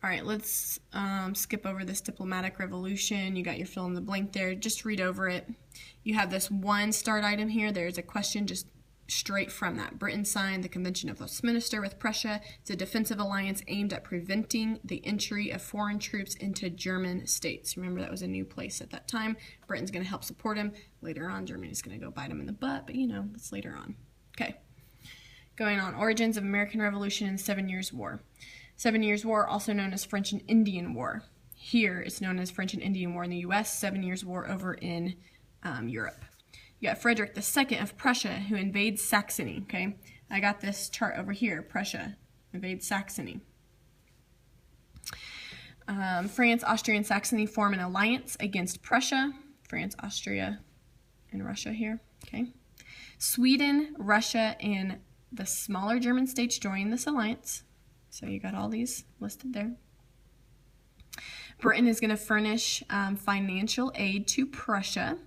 All right, let's skip over this diplomatic revolution. You got your fill in the blank there. Just read over it. You have this one start item here. There's a question just straight from that. Britain signed the Convention of Westminster with Prussia. It's a defensive alliance aimed at preventing the entry of foreign troops into German states. Remember, that was a new place at that time. Britain's going to help support him. Later on, Germany's going to go bite him in the butt, but you know, that's later on. Okay. Going on, origins of American Revolution and 7 Years' War. 7 Years' War, also known as French and Indian War. Here, it's known as French and Indian War in the U.S., 7 Years' War over in Europe. You got Frederick II of Prussia, who invades Saxony, okay? I got this chart over here. Prussia invades Saxony. France, Austria, and Saxony form an alliance against Prussia. France, Austria, and Russia here, okay? Sweden, Russia, and the smaller German states join this alliance. So you got all these listed there. Britain is going to furnish financial aid to Prussia.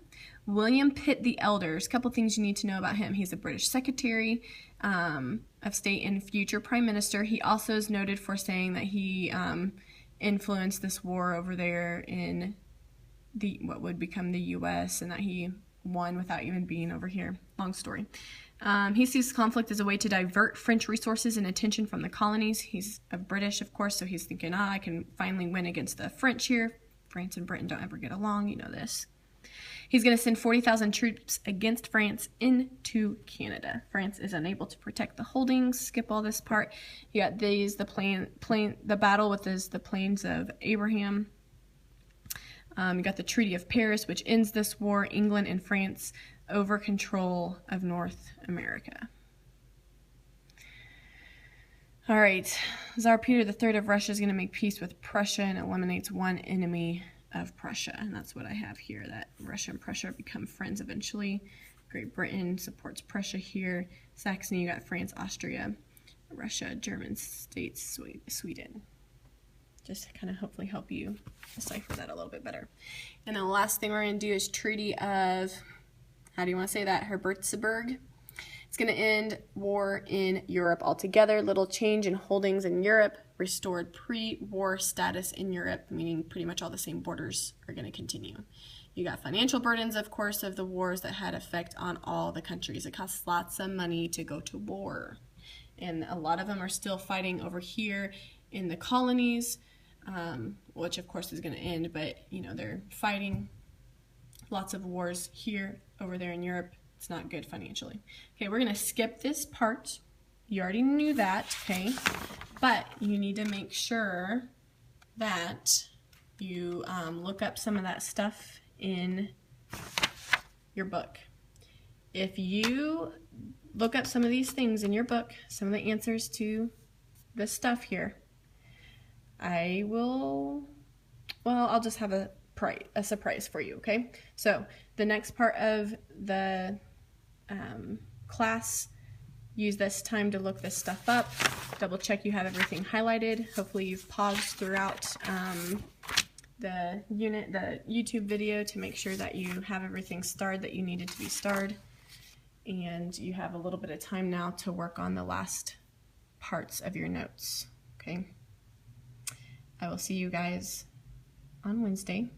William Pitt the Elder, a couple things you need to know about him. He's a British Secretary of State and future Prime Minister. He also is noted for saying that he influenced this war over there in what would become the U.S. and that he won without even being over here. Long story. He sees conflict as a way to divert French resources and attention from the colonies. He's a British, of course, so he's thinking, I can finally win against the French here. France and Britain don't ever get along, you know this. He's going to send 40,000 troops against France into Canada. France is unable to protect the holdings. Skip all this part. You got these, the battle with the Plains of Abraham. You got the Treaty of Paris, which ends this war. England and France over control of North America. All right, Tsar Peter III of Russia is going to make peace with Prussia and eliminates one enemy of Prussia. And that's what I have here, that Russia and Prussia become friends eventually. Great Britain supports Prussia here. Saxony, you got France, Austria, Russia, German states, Sweden. Just to kind of hopefully help you decipher that a little bit better. And then the last thing we're going to do is Treaty of, how do you want to say that, Herbertsburg. It's going to end war in Europe altogether. Little change in holdings in Europe, restored pre-war status in Europe, meaning pretty much all the same borders are going to continue. You got financial burdens, of course, of the wars that had effect on all the countries. It costs lots of money to go to war. And a lot of them are still fighting over here in the colonies, which of course is going to end, but you know, they're fighting lots of wars here, over there in Europe. It's not good financially. Okay, we're going to skip this part. You already knew that, okay? But you need to make sure that you look up some of that stuff in your book. If you look up some of these things in your book, some of the answers to this stuff here, I'll just have a surprise for you, okay? So the next part of the class, use this time to look this stuff up, double check you have everything highlighted. Hopefully you've paused throughout the YouTube video to make sure that you have everything starred that you needed to be starred, and you have a little bit of time now to work on the last parts of your notes, okay? I will see you guys on Wednesday.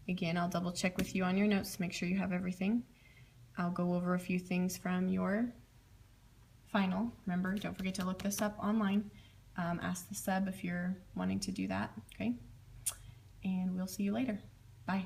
Again, I'll double check with you on your notes to make sure you have everything. I'll go over a few things from your final. Remember, don't forget to look this up online. Ask the sub if you're wanting to do that, okay? And we'll see you later. Bye.